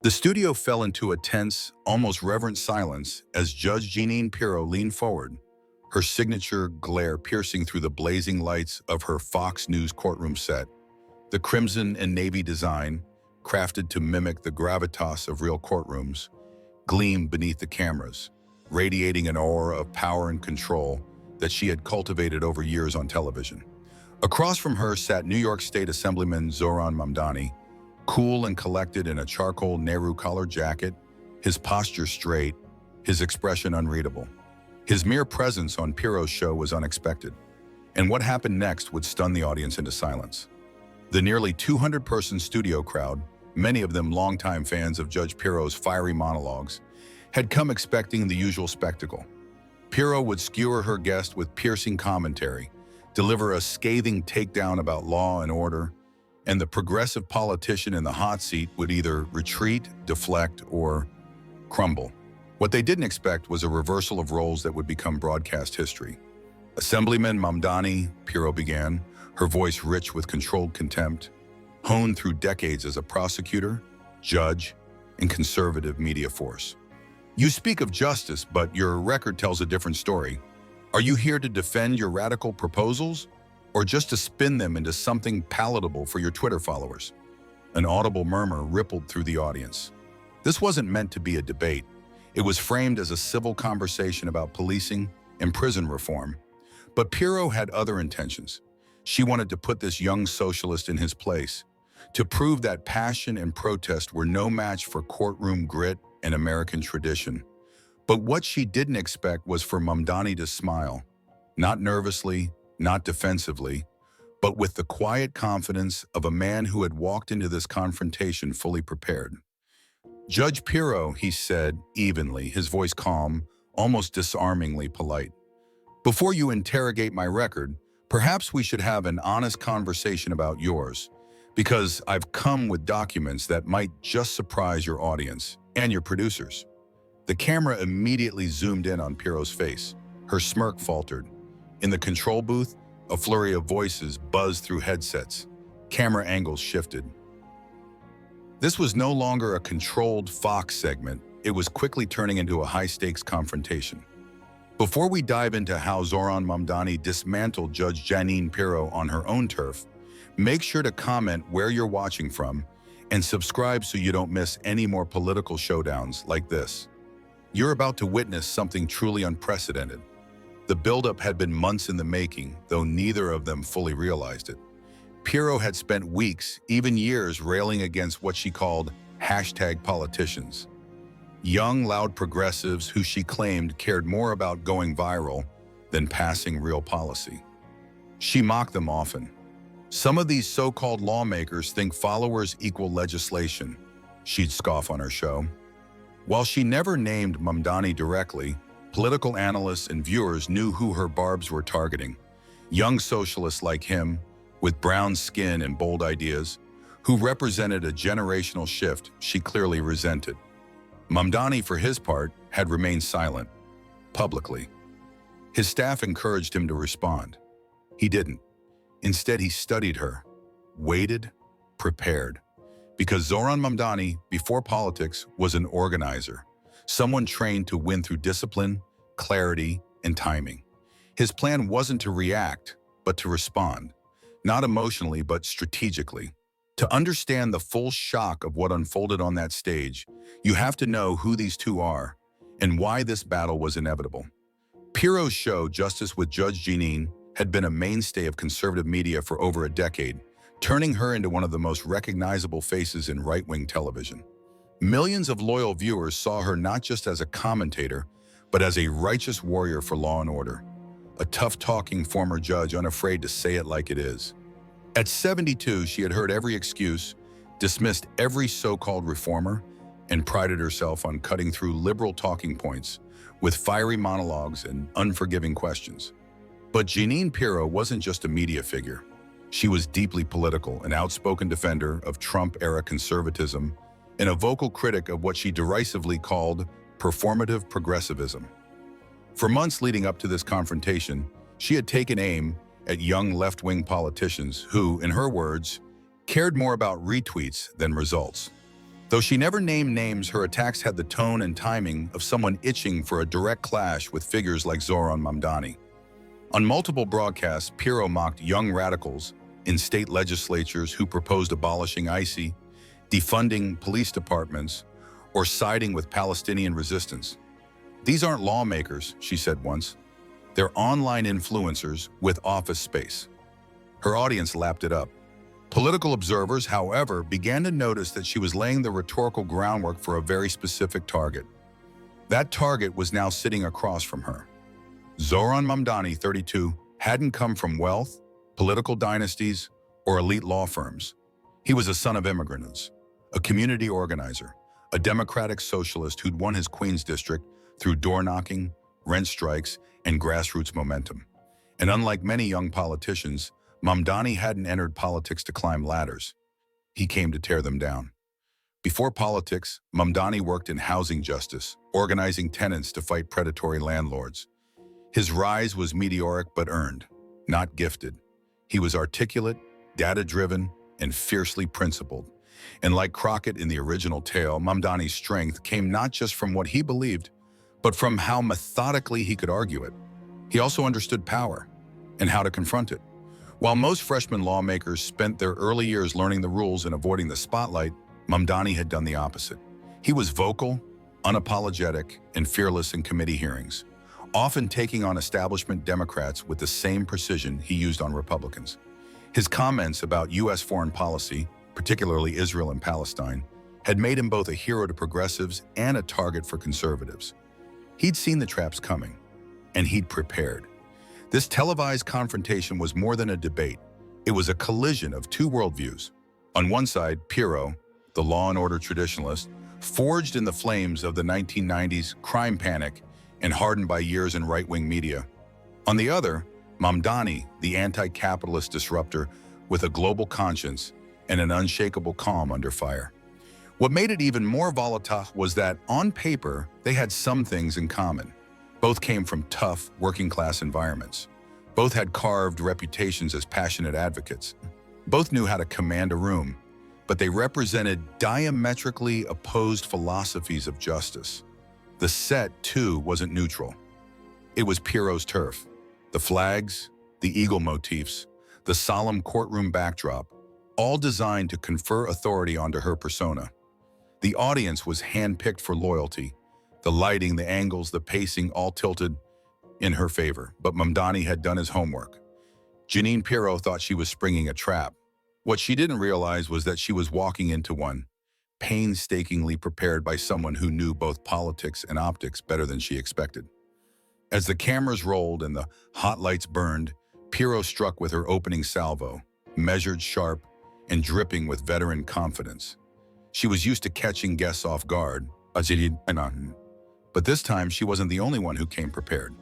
The studio fell into a tense, almost reverent silence as Judge Jeanine Pirro leaned forward, her signature glare piercing through the blazing lights of her Fox News courtroom set. The crimson and navy design, crafted to mimic the gravitas of real courtrooms, gleamed beneath the cameras, radiating an aura of power and control that she had cultivated over years on television. Across from her sat New York State Assemblyman Zohran Mamdani, cool and collected in a charcoal Nehru collar jacket, his posture straight, his expression unreadable. His mere presence on Pirro's show was unexpected, and what happened next would stun the audience into silence. The nearly 200-person studio crowd, many of them longtime fans of Judge Pirro's fiery monologues, had come expecting the usual spectacle. Pirro would skewer her guest with piercing commentary, deliver a scathing takedown about law and order, and the progressive politician in the hot seat would either retreat, deflect, or crumble. What they didn't expect was a reversal of roles that would become broadcast history. "Assemblyman Mamdani," Pirro began, her voice rich with controlled contempt, honed through decades as a prosecutor, judge, and conservative media force. "You speak of justice, but your record tells a different story. Are you here to defend your radical proposals, or just to spin them into something palatable for your Twitter followers?" An audible murmur rippled through the audience. This wasn't meant to be a debate. It was framed as a civil conversation about policing and prison reform. But Pirro had other intentions. She wanted to put this young socialist in his place, to prove that passion and protest were no match for courtroom grit and American tradition. But what she didn't expect was for Mamdani to smile, not nervously, not defensively, but with the quiet confidence of a man who had walked into this confrontation fully prepared. "Judge Pirro," he said evenly, his voice calm, almost disarmingly polite. "Before you interrogate my record, perhaps we should have an honest conversation about yours, because I've come with documents that might just surprise your audience and your producers." The camera immediately zoomed in on Pirro's face. Her smirk faltered. In the control booth, a flurry of voices buzzed through headsets. Camera angles shifted. This was no longer a controlled Fox segment. It was quickly turning into a high-stakes confrontation. Before we dive into how Zohran Mamdani dismantled Judge Jeanine Pirro on her own turf, make sure to comment where you're watching from and subscribe so you don't miss any more political showdowns like this. You're about to witness something truly unprecedented. The buildup had been months in the making, though neither of them fully realized it. Pirro had spent weeks, even years, railing against what she called #politicians. Young, loud progressives who she claimed cared more about going viral than passing real policy. She mocked them often. "Some of these so-called lawmakers think followers equal legislation," she'd scoff on her show. While she never named Mamdani directly, political analysts and viewers knew who her barbs were targeting. Young socialists like him, with brown skin and bold ideas, who represented a generational shift she clearly resented. Mamdani, for his part, had remained silent, publicly. His staff encouraged him to respond. He didn't. Instead, he studied her, waited, prepared. Because Zohran Mamdani, before politics, was an organizer, someone trained to win through discipline, clarity, and timing. His plan wasn't to react, but to respond, not emotionally, but strategically. To understand the full shock of what unfolded on that stage, you have to know who these two are and why this battle was inevitable. Pirro's show, Justice with Judge Jeanine, had been a mainstay of conservative media for over a decade, turning her into one of the most recognizable faces in right-wing television. Millions of loyal viewers saw her not just as a commentator, but as a righteous warrior for law and order, a tough-talking former judge unafraid to say it like it is. At 72, she had heard every excuse, dismissed every so-called reformer, and prided herself on cutting through liberal talking points with fiery monologues and unforgiving questions. But Jeanine Pirro wasn't just a media figure. She was deeply political, an outspoken defender of Trump-era conservatism, and a vocal critic of what she derisively called performative progressivism. For months leading up to this confrontation, she had taken aim at young left-wing politicians who, in her words, cared more about retweets than results. Though she never named names, her attacks had the tone and timing of someone itching for a direct clash with figures like Zohran Mamdani. On multiple broadcasts, Pirro mocked young radicals in state legislatures who proposed abolishing ICE, defunding police departments, or siding with Palestinian resistance. "These aren't lawmakers," she said once. "They're online influencers with office space." Her audience lapped it up. Political observers, however, began to notice that she was laying the rhetorical groundwork for a very specific target. That target was now sitting across from her. Zohran Mamdani, 32, hadn't come from wealth, political dynasties, or elite law firms. He was a son of immigrants, a community organizer, a democratic socialist who'd won his Queens district through door-knocking, rent strikes, and grassroots momentum. And unlike many young politicians, Mamdani hadn't entered politics to climb ladders. He came to tear them down. Before politics, Mamdani worked in housing justice, organizing tenants to fight predatory landlords. His rise was meteoric but earned, not gifted. He was articulate, data-driven, and fiercely principled. And like Crockett in the original tale, Mamdani's strength came not just from what he believed, but from how methodically he could argue it. He also understood power and how to confront it. While most freshman lawmakers spent their early years learning the rules and avoiding the spotlight, Mamdani had done the opposite. He was vocal, unapologetic, and fearless in committee hearings, often taking on establishment Democrats with the same precision he used on Republicans. His comments about U.S. foreign policy, particularly Israel and Palestine, had made him both a hero to progressives and a target for conservatives. He'd seen the traps coming, and he'd prepared. This televised confrontation was more than a debate. It was a collision of two worldviews. On one side, Pirro, the law and order traditionalist, forged in the flames of the 1990s crime panic and hardened by years in right-wing media. On the other, Mamdani, the anti-capitalist disruptor with a global conscience and an unshakable calm under fire. What made it even more volatile was that, on paper, they had some things in common. Both came from tough, working-class environments. Both had carved reputations as passionate advocates. Both knew how to command a room, but they represented diametrically opposed philosophies of justice. The set, too, wasn't neutral. It was Pirro's turf. The flags, the eagle motifs, the solemn courtroom backdrop, all designed to confer authority onto her persona. The audience was handpicked for loyalty. The lighting, the angles, the pacing all tilted in her favor, but Mamdani had done his homework. Jeanine Pirro thought she was springing a trap. What she didn't realize was that she was walking into one, painstakingly prepared by someone who knew both politics and optics better than she expected. As the cameras rolled and the hot lights burned, Pirro struck with her opening salvo, measured, sharp, and dripping with veteran confidence. She was used to catching guests off guard, but this time she wasn't the only one who came prepared.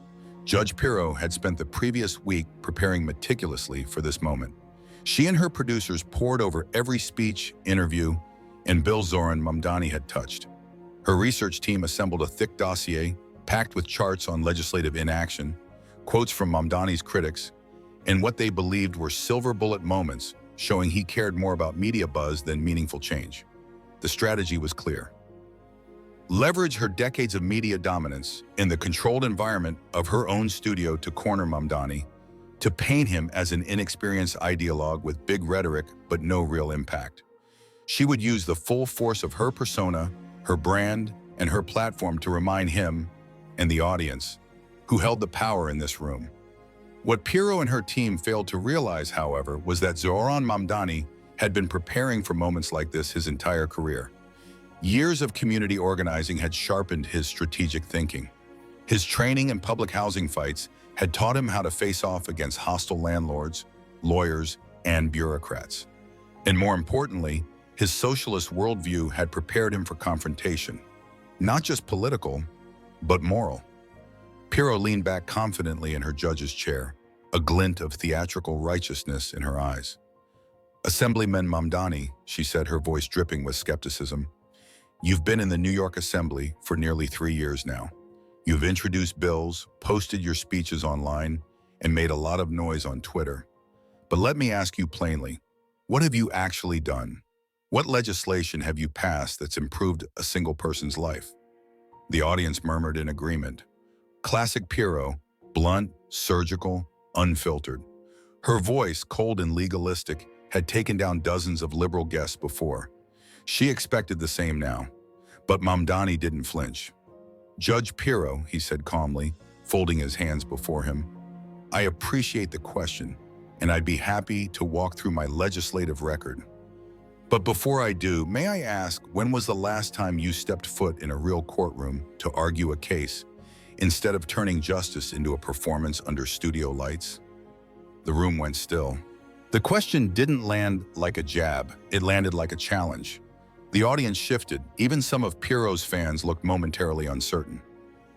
Judge Pirro had spent the previous week preparing meticulously for this moment. She and her producers pored over every speech, interview, and bill Zohran Mamdani had touched. Her research team assembled a thick dossier packed with charts on legislative inaction, quotes from Mamdani's critics, and what they believed were silver bullet moments showing he cared more about media buzz than meaningful change. The strategy was clear. Leverage her decades of media dominance in the controlled environment of her own studio to corner Mamdani, to paint him as an inexperienced ideologue with big rhetoric but no real impact. She would use the full force of her persona, her brand, and her platform to remind him and the audience who held the power in this room. What Pirro and her team failed to realize, however, was that Zohran Mamdani had been preparing for moments like this his entire career. Years of community organizing had sharpened his strategic thinking. His training in public housing fights had taught him how to face off against hostile landlords, lawyers, and bureaucrats. And more importantly, his socialist worldview had prepared him for confrontation, not just political, but moral. Pirro leaned back confidently in her judge's chair, a glint of theatrical righteousness in her eyes. "Assemblyman Mamdani," she said, her voice dripping with skepticism, "you've been in the New York Assembly for nearly 3 years now. You've introduced bills, posted your speeches online, and made a lot of noise on Twitter. But let me ask you plainly, what have you actually done? What legislation have you passed that's improved a single person's life? The audience murmured in agreement. Classic Pirro, blunt, surgical, unfiltered. Her voice, cold and legalistic, had taken down dozens of liberal guests before. She expected the same now, but Mamdani didn't flinch. Judge Pirro, he said calmly, folding his hands before him, I appreciate the question, and I'd be happy to walk through my legislative record. But before I do, may I ask, when was the last time you stepped foot in a real courtroom to argue a case, instead of turning justice into a performance under studio lights? The room went still. The question didn't land like a jab, it landed like a challenge. The audience shifted, even some of Pirro's fans looked momentarily uncertain.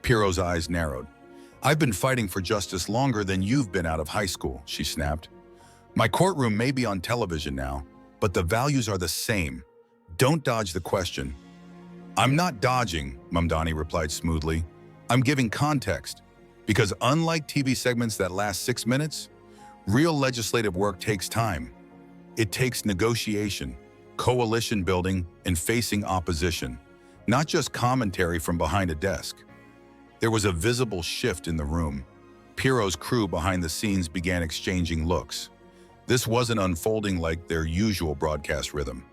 Pirro's eyes narrowed. I've been fighting for justice longer than you've been out of high school, she snapped. My courtroom may be on television now, but the values are the same. Don't dodge the question. I'm not dodging, Mamdani replied smoothly. I'm giving context, because unlike TV segments that last 6 minutes, real legislative work takes time. It takes negotiation, coalition building, and facing opposition, not just commentary from behind a desk. There was a visible shift in the room. Pirro's crew behind the scenes began exchanging looks. This wasn't unfolding like their usual broadcast rhythm.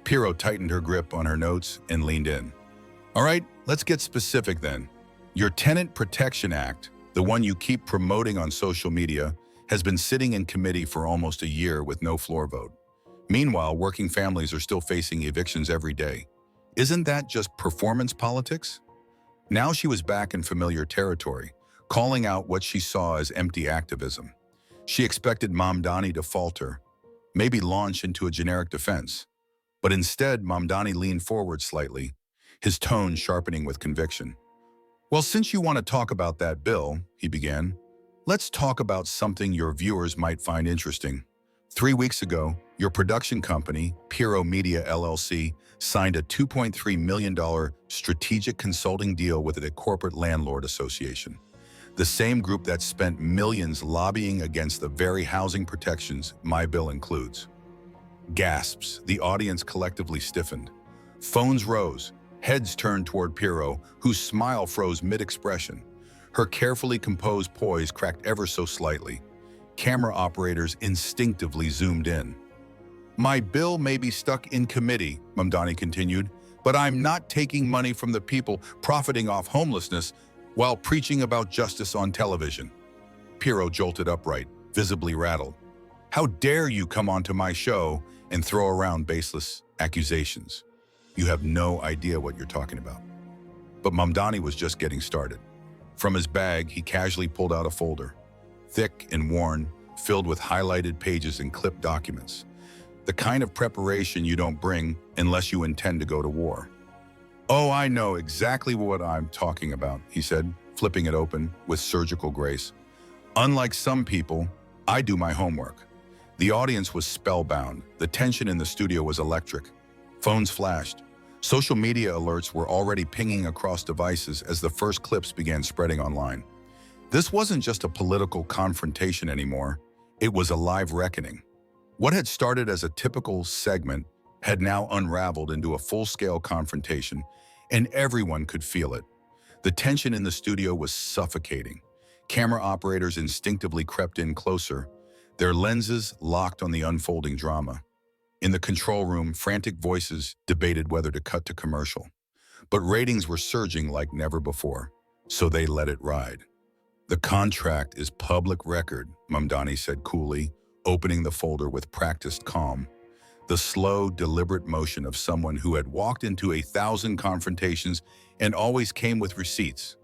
Pirro tightened her grip on her notes and leaned in. All right, let's get specific then. Your Tenant Protection Act, the one you keep promoting on social media, has been sitting in committee for almost a year with no floor vote. Meanwhile, working families are still facing evictions every day. Isn't that just performance politics? Now she was back in familiar territory, calling out what she saw as empty activism. She expected Mamdani to falter, maybe launch into a generic defense. But instead, Mamdani leaned forward slightly, his tone sharpening with conviction. Well, since you want to talk about that bill, he began, let's talk about something your viewers might find interesting. 3 weeks ago, your production company, Pirro Media LLC, signed a $2.3 million strategic consulting deal with the Corporate Landlord Association, the same group that spent millions lobbying against the very housing protections my bill includes. Gasps, the audience collectively stiffened. Phones rose, heads turned toward Pirro, whose smile froze mid-expression. Her carefully composed poise cracked ever so slightly. Camera operators instinctively zoomed in. My bill may be stuck in committee, Mamdani continued, but I'm not taking money from the people profiting off homelessness while preaching about justice on television. Pirro jolted upright, visibly rattled. How dare you come onto my show and throw around baseless accusations? You have no idea what you're talking about. But Mamdani was just getting started. From his bag, he casually pulled out a folder, thick and worn, filled with highlighted pages and clipped documents. The kind of preparation you don't bring unless you intend to go to war. Oh, I know exactly what I'm talking about, he said, flipping it open with surgical grace. Unlike some people, I do my homework. The audience was spellbound. The tension in the studio was electric. Phones flashed. Social media alerts were already pinging across devices as the first clips began spreading online. This wasn't just a political confrontation anymore. It was a live reckoning. What had started as a typical segment had now unraveled into a full-scale confrontation, and everyone could feel it. The tension in the studio was suffocating. Camera operators instinctively crept in closer, their lenses locked on the unfolding drama. In the control room, frantic voices debated whether to cut to commercial. But ratings were surging like never before, so they let it ride. The contract is public record, Mamdani said coolly, opening the folder with practiced calm. The slow, deliberate motion of someone who had walked into 1,000 confrontations and always came with receipts.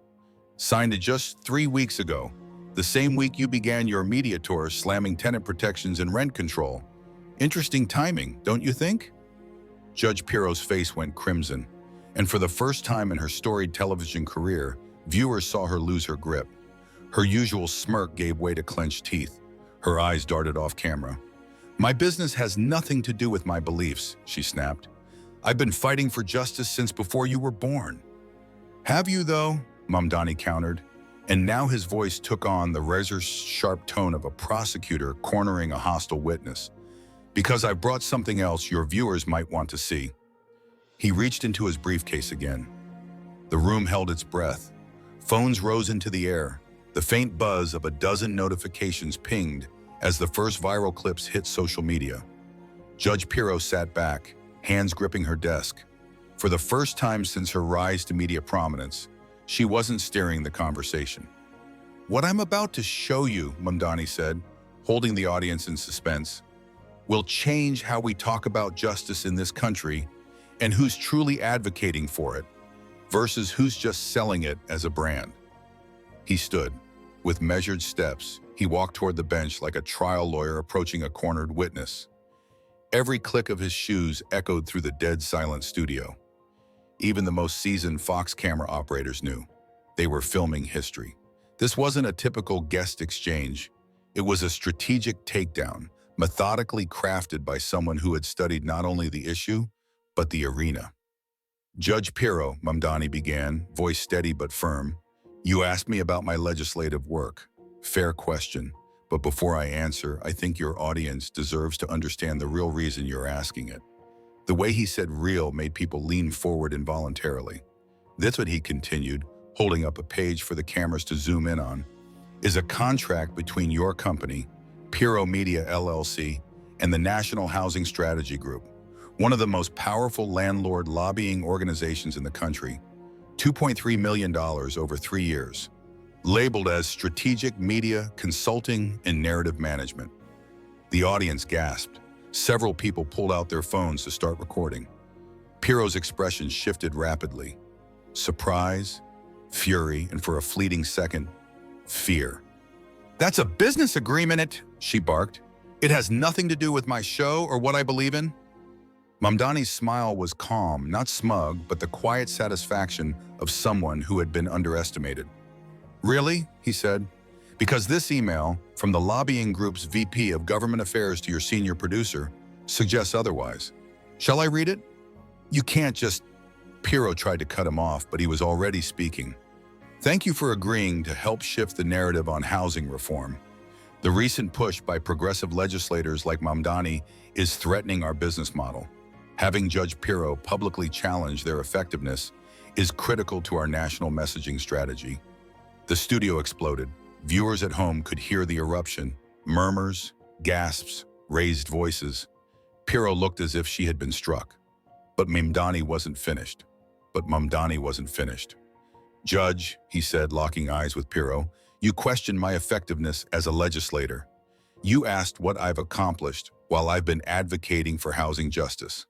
Signed it just 3 weeks ago, the same week you began your media tour slamming tenant protections and rent control. Interesting timing, don't you think? Judge Pirro's face went crimson, and for the first time in her storied television career, viewers saw her lose her grip. Her usual smirk gave way to clenched teeth. Her eyes darted off camera. My business has nothing to do with my beliefs, she snapped. I've been fighting for justice since before you were born. Have you, though? Mamdani countered, and now his voice took on the razor-sharp tone of a prosecutor cornering a hostile witness. Because I brought something else your viewers might want to see. He reached into his briefcase again. The room held its breath. Phones rose into the air. The faint buzz of a dozen notifications pinged as the first viral clips hit social media. Judge Pirro sat back, hands gripping her desk. For the first time since her rise to media prominence, she wasn't steering the conversation. "What I'm about to show you," Mamdani said, holding the audience in suspense, "will change how we talk about justice in this country and who's truly advocating for it versus who's just selling it as a brand." He stood. With measured steps, he walked toward the bench like a trial lawyer approaching a cornered witness. Every click of his shoes echoed through the dead silent studio. Even the most seasoned Fox camera operators knew they were filming history. This wasn't a typical guest exchange. It was a strategic takedown, methodically crafted by someone who had studied not only the issue, but the arena. "Judge Pirro," Mamdani began, voice steady but firm, "you asked me about my legislative work. Fair question, but before I answer, I think your audience deserves to understand the real reason you're asking it." The way he said real made people lean forward involuntarily. "That's what," he continued, holding up a page for the cameras to zoom in on, "is a contract between your company, Pirro Media LLC, and the National Housing Strategy Group, one of the most powerful landlord lobbying organizations in the country. $2.3 million over 3 years, labeled as Strategic Media Consulting and Narrative Management." The audience gasped. Several people pulled out their phones to start recording. Pirro's expression shifted rapidly. Surprise, fury, and for a fleeting second, fear. "That's a business agreement," she barked. "It has nothing to do with my show or what I believe in." Mamdani's smile was calm, not smug, but the quiet satisfaction of someone who had been underestimated. "Really?" he said. "Because this email, from the lobbying group's VP of Government Affairs to your senior producer, suggests otherwise. Shall I read it?" "You can't just..." Pirro tried to cut him off, but he was already speaking. "Thank you for agreeing to help shift the narrative on housing reform. The recent push by progressive legislators like Mamdani is threatening our business model. Having Judge Pirro publicly challenge their effectiveness is critical to our national messaging strategy." The studio exploded. Viewers at home could hear the eruption, murmurs, gasps, raised voices. Pirro looked as if she had been struck. But Mamdani wasn't finished. "Judge," he said, locking eyes with Pirro, "you questioned my effectiveness as a legislator. You asked what I've accomplished while I've been advocating for housing justice.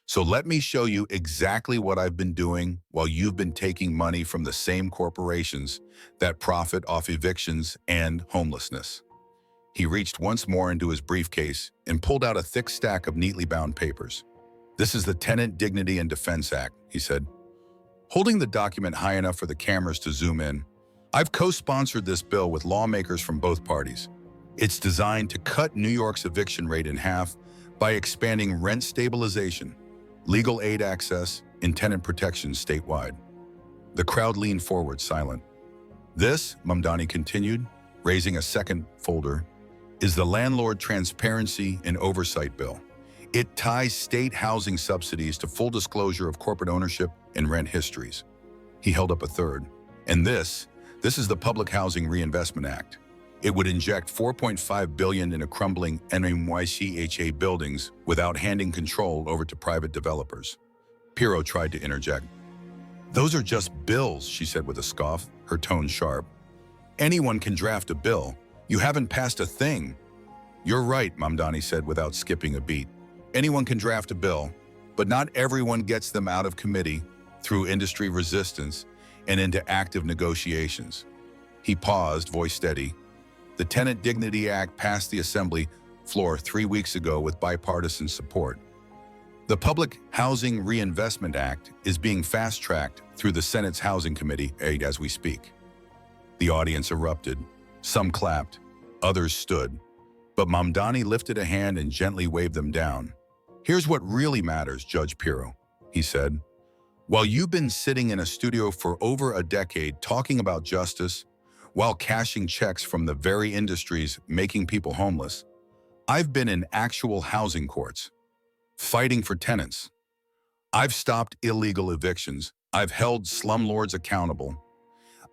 So let me show you exactly what I've been doing while you've been taking money from the same corporations that profit off evictions and homelessness." He reached once more into his briefcase and pulled out a thick stack of neatly bound papers. "This is the Tenant Dignity and Defense Act," he said, holding the document high enough for the cameras to zoom in. "I've co-sponsored this bill with lawmakers from both parties. It's designed to cut New York's eviction rate in half by expanding rent stabilization, legal aid access, and tenant protection statewide." The crowd leaned forward, silent. "This," Mamdani continued, raising a second folder, "is the Landlord Transparency and Oversight Bill. It ties state housing subsidies to full disclosure of corporate ownership and rent histories." He held up a third. "And this is the Public Housing Reinvestment Act. It would inject $4.5 billion into crumbling NYCHA buildings without handing control over to private developers." Pirro tried to interject. "Those are just bills," she said with a scoff, her tone sharp. "Anyone can draft a bill. You haven't passed a thing." "You're right," Mamdani said without skipping a beat. "Anyone can draft a bill, but not everyone gets them out of committee, through industry resistance, and into active negotiations." He paused, voice steady. "The Tenant Dignity Act passed the Assembly floor 3 weeks ago with bipartisan support. The Public Housing Reinvestment Act is being fast-tracked through the Senate's Housing Committee as we speak." The audience erupted. Some clapped, others stood. But Mamdani lifted a hand and gently waved them down. "Here's what really matters, Judge Pirro," he said. "While you've been sitting in a studio for over a decade talking about justice, while cashing checks from the very industries making people homeless, I've been in actual housing courts, fighting for tenants. I've stopped illegal evictions. I've held slumlords accountable.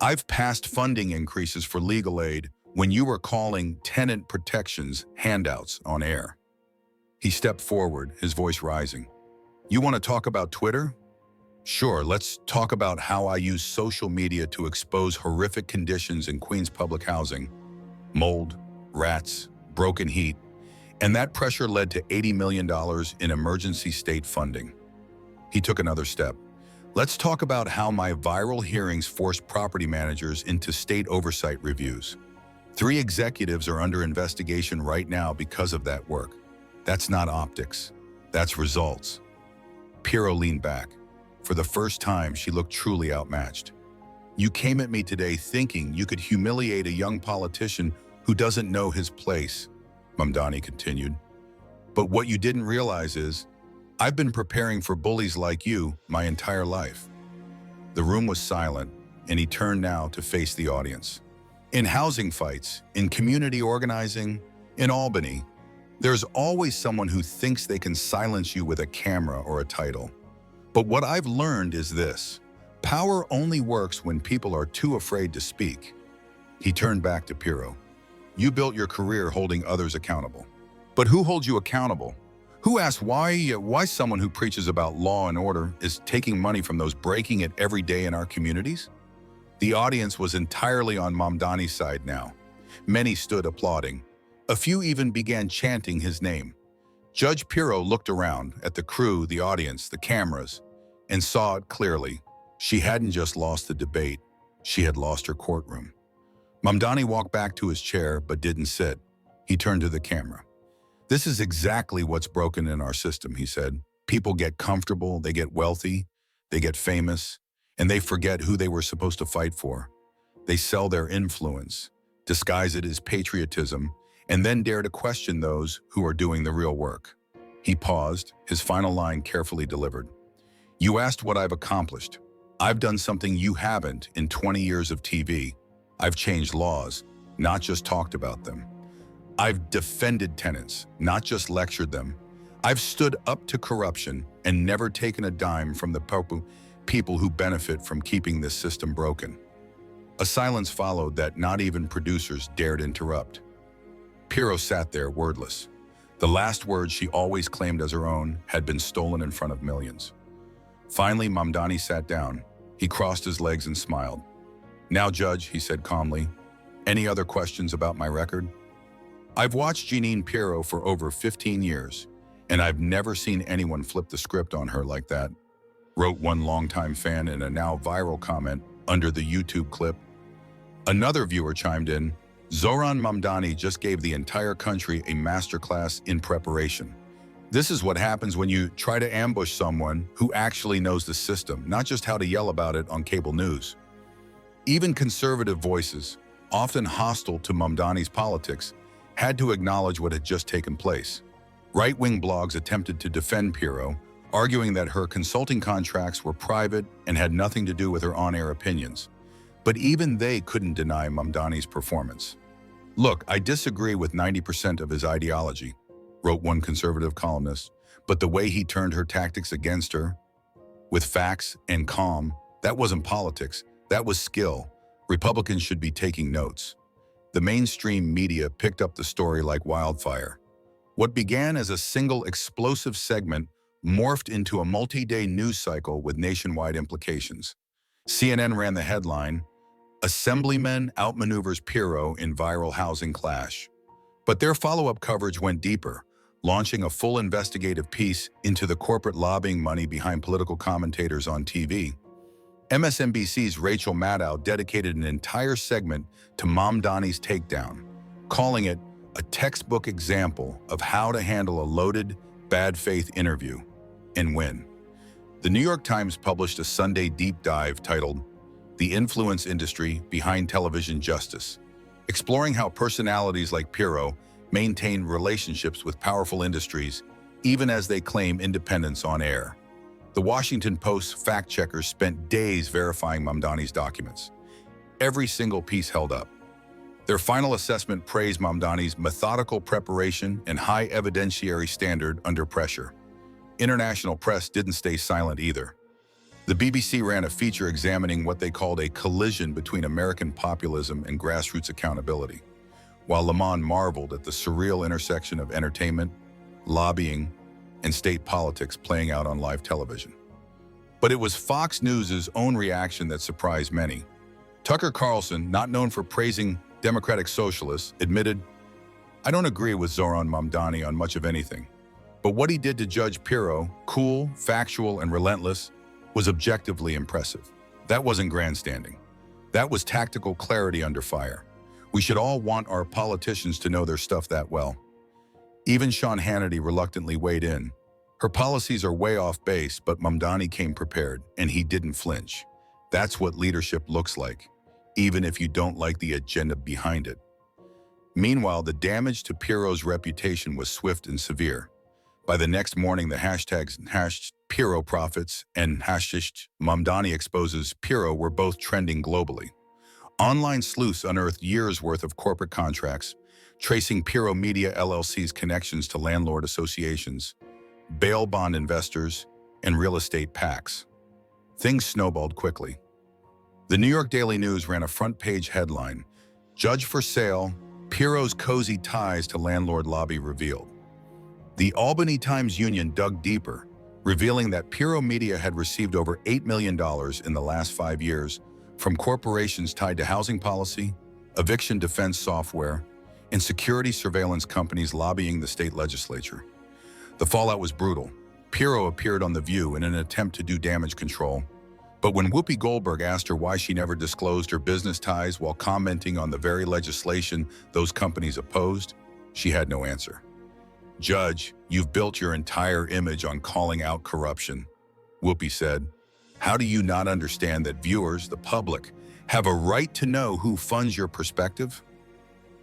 I've passed funding increases for legal aid when you were calling tenant protections handouts on air." He stepped forward, his voice rising. "You want to talk about Twitter? Sure, let's talk about how I use social media to expose horrific conditions in Queens public housing. Mold, rats, broken heat, and that pressure led to $80 million in emergency state funding." He took another step. "Let's talk about how my viral hearings forced property managers into state oversight reviews. 3 executives are under investigation right now because of that work. That's not optics. That's results." Pirro leaned back. For the first time, she looked truly outmatched. "You came at me today thinking you could humiliate a young politician who doesn't know his place," Mamdani continued. "But what you didn't realize is, I've been preparing for bullies like you my entire life." The room was silent, and he turned now to face the audience. "In housing fights, in community organizing, in Albany, there's always someone who thinks they can silence you with a camera or a title. But what I've learned is this: power only works when people are too afraid to speak." He turned back to Pirro. "You built your career holding others accountable. But who holds you accountable? Who asks why someone who preaches about law and order is taking money from those breaking it every day in our communities?" The audience was entirely on Mamdani's side now. Many stood applauding. A few even began chanting his name. Judge Pirro looked around at the crew, the audience, the cameras, and saw it clearly. She hadn't just lost the debate, she had lost her courtroom. Mamdani walked back to his chair but didn't sit. He turned to the camera. "This is exactly what's broken in our system," he said. "People get comfortable, they get wealthy, they get famous, and they forget who they were supposed to fight for. They sell their influence, disguise it as patriotism, and then dare to question those who are doing the real work." He paused, his final line carefully delivered. "You asked what I've accomplished. I've done something you haven't in 20 years of TV. I've changed laws, not just talked about them. I've defended tenants, not just lectured them. I've stood up to corruption and never taken a dime from the people who benefit from keeping this system broken." A silence followed that not even producers dared interrupt. Pirro sat there wordless. The last words she always claimed as her own had been stolen in front of millions. Finally, Mamdani sat down. He crossed his legs and smiled. "Now, Judge," he said calmly, "any other questions about my record? I've watched Jeanine Pirro for over 15 years, and I've never seen anyone flip the script on her like that," wrote one longtime fan in a now viral comment under the YouTube clip. Another viewer chimed in, "Zohran Mamdani just gave the entire country a masterclass in preparation. This is what happens when you try to ambush someone who actually knows the system, not just how to yell about it on cable news." Even conservative voices, often hostile to Mamdani's politics, had to acknowledge what had just taken place. Right-wing blogs attempted to defend Pirro, arguing that her consulting contracts were private and had nothing to do with her on-air opinions. But even they couldn't deny Mamdani's performance. "Look, I disagree with 90% of his ideology," wrote one conservative columnist, "but the way he turned her tactics against her, with facts and calm, that wasn't politics, that was skill. Republicans should be taking notes." The mainstream media picked up the story like wildfire. What began as a single explosive segment morphed into a multi-day news cycle with nationwide implications. CNN ran the headline, "Assemblyman outmaneuvers Pirro in viral housing clash." But their follow-up coverage went deeper, launching a full investigative piece into the corporate lobbying money behind political commentators on TV. MSNBC's Rachel Maddow dedicated an entire segment to Mamdani's takedown, calling it a textbook example of how to handle a loaded, bad faith interview and win. The New York Times published a Sunday deep dive titled "The Influence Industry Behind Television Justice," exploring how personalities like Pirro maintain relationships with powerful industries even as they claim independence on air. The Washington Post's fact-checkers spent days verifying Mamdani's documents. Every single piece held up. Their final assessment praised Mamdani's methodical preparation and high evidentiary standard under pressure. International press didn't stay silent either. The BBC ran a feature examining what they called a collision between American populism and grassroots accountability, while Le Monde marveled at the surreal intersection of entertainment, lobbying, and state politics playing out on live television. But it was Fox News' own reaction that surprised many. Tucker Carlson, not known for praising democratic socialists, admitted, "I don't agree with Zohran Mamdani on much of anything, but what he did to Judge Pirro, cool, factual, and relentless, was objectively impressive. That wasn't grandstanding. That was tactical clarity under fire. We should all want our politicians to know their stuff that well." Even Sean Hannity reluctantly weighed in. "Her policies are way off base, but Mamdani came prepared, and he didn't flinch. That's what leadership looks like, even if you don't like the agenda behind it." Meanwhile, the damage to Pirro's reputation was swift and severe. By the next morning, the hashtags #Pirro Profits and #Mamdani Exposes Pirro were both trending globally. Online sleuths unearthed years' worth of corporate contracts, tracing Pirro Media LLC's connections to landlord associations, bail bond investors, and real estate PACs. Things snowballed quickly. The New York Daily News ran a front-page headline, "Judge for Sale, Pirro's Cozy Ties to Landlord Lobby Revealed." The Albany Times-Union dug deeper, revealing that Pirro Media had received over $8 million in the last 5 years from corporations tied to housing policy, eviction defense software, and security surveillance companies lobbying the state legislature. The fallout was brutal. Pirro appeared on The View in an attempt to do damage control, but when Whoopi Goldberg asked her why she never disclosed her business ties while commenting on the very legislation those companies opposed, she had no answer. "Judge, you've built your entire image on calling out corruption," Whoopi said. "How do you not understand that viewers, the public, have a right to know who funds your perspective?"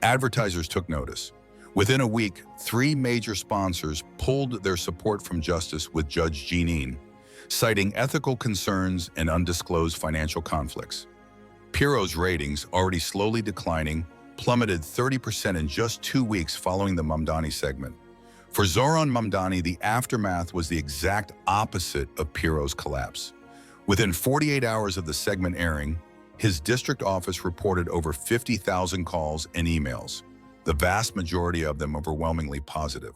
Advertisers took notice. Within a week, 3 major sponsors pulled their support from justice with Judge Jeanine, citing ethical concerns and undisclosed financial conflicts. Pirro's ratings, already slowly declining, plummeted 30% in just 2 weeks following the Mamdani segment. For Zohran Mamdani, the aftermath was the exact opposite of Pirro's collapse. Within 48 hours of the segment airing, his district office reported over 50,000 calls and emails, the vast majority of them overwhelmingly positive.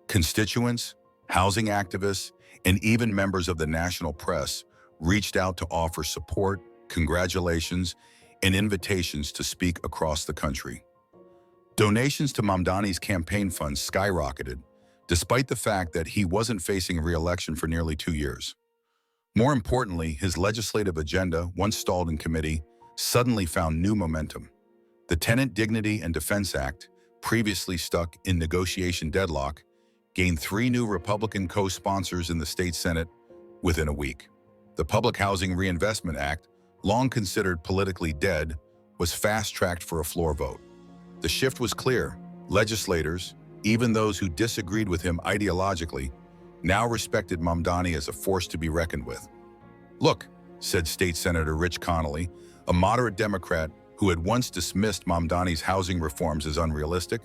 Constituents, housing activists, and even members of the national press reached out to offer support, congratulations, and invitations to speak across the country. Donations to Mamdani's campaign funds skyrocketed, despite the fact that he wasn't facing re-election for nearly 2 years. More importantly, his legislative agenda, once stalled in committee, suddenly found new momentum. The Tenant Dignity and Defense Act, previously stuck in negotiation deadlock, gained 3 new Republican co-sponsors in the state Senate within a week. The Public Housing Reinvestment Act, long considered politically dead, was fast-tracked for a floor vote. The shift was clear. Legislators, even those who disagreed with him ideologically, now respected Mamdani as a force to be reckoned with. "Look," said State Senator Rich Connolly, a moderate Democrat who had once dismissed Mamdani's housing reforms as unrealistic,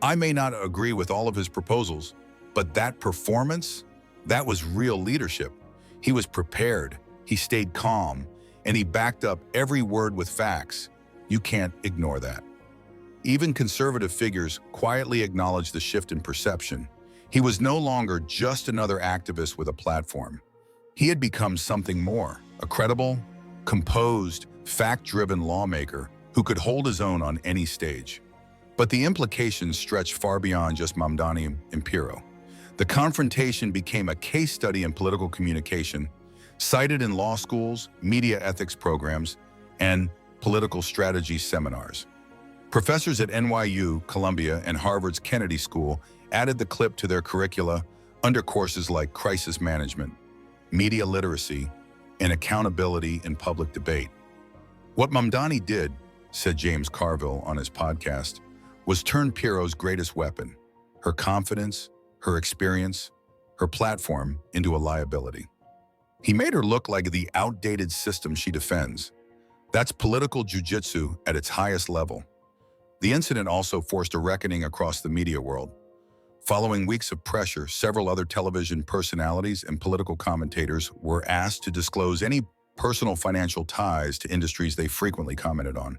"I may not agree with all of his proposals, but that performance, that was real leadership. He was prepared, he stayed calm, and he backed up every word with facts. You can't ignore that." Even conservative figures quietly acknowledged the shift in perception. He was no longer just another activist with a platform. He had become something more, a credible, composed, fact-driven lawmaker who could hold his own on any stage. But the implications stretched far beyond just Mamdani and Pirro. The confrontation became a case study in political communication, cited in law schools, media ethics programs, and political strategy seminars. Professors at NYU, Columbia, and Harvard's Kennedy School added the clip to their curricula under courses like crisis management, media literacy, and accountability in public debate. What Mamdani did, said James Carville on his podcast, was turn Pirro's greatest weapon, her confidence, her experience, her platform, into a liability. He made her look like the outdated system she defends. That's political jujitsu at its highest level. The incident also forced a reckoning across the media world. Following weeks of pressure, several other television personalities and political commentators were asked to disclose any personal financial ties to industries they frequently commented on.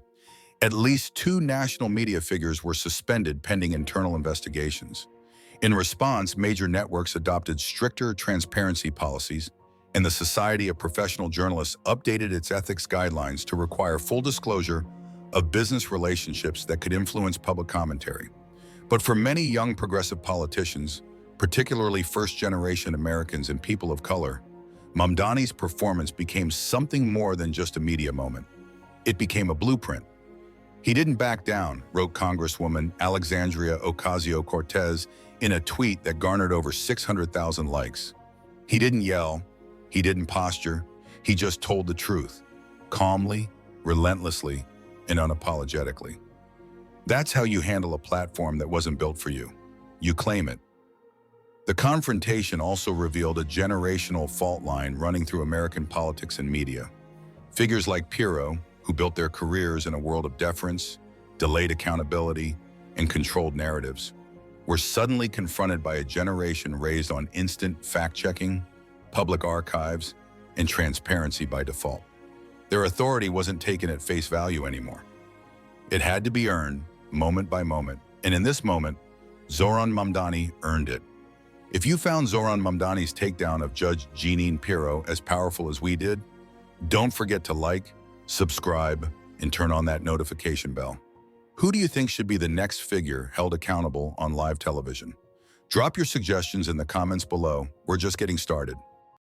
At least two national media figures were suspended pending internal investigations. In response, major networks adopted stricter transparency policies, and the Society of Professional Journalists updated its ethics guidelines to require full disclosure of business relationships that could influence public commentary. But for many young progressive politicians, particularly first-generation Americans and people of color, Mamdani's performance became something more than just a media moment. It became a blueprint. He didn't back down, wrote Congresswoman Alexandria Ocasio-Cortez in a tweet that garnered over 600,000 likes. He didn't yell, he didn't posture, he just told the truth, calmly, relentlessly, and unapologetically. That's how you handle a platform that wasn't built for you. You claim it. The confrontation also revealed a generational fault line running through American politics and media. Figures like Pirro, who built their careers in a world of deference, delayed accountability, and controlled narratives, were suddenly confronted by a generation raised on instant fact-checking, public archives, and transparency by default. Their authority wasn't taken at face value anymore. It had to be earned, moment by moment, and in this moment, Zohran Mamdani earned it. If you found Zohran Mamdani's takedown of Judge Jeanine Pirro as powerful as we did, don't forget to like, subscribe, and turn on that notification bell. Who do you think should be the next figure held accountable on live television? Drop your suggestions in the comments below. We're just getting started.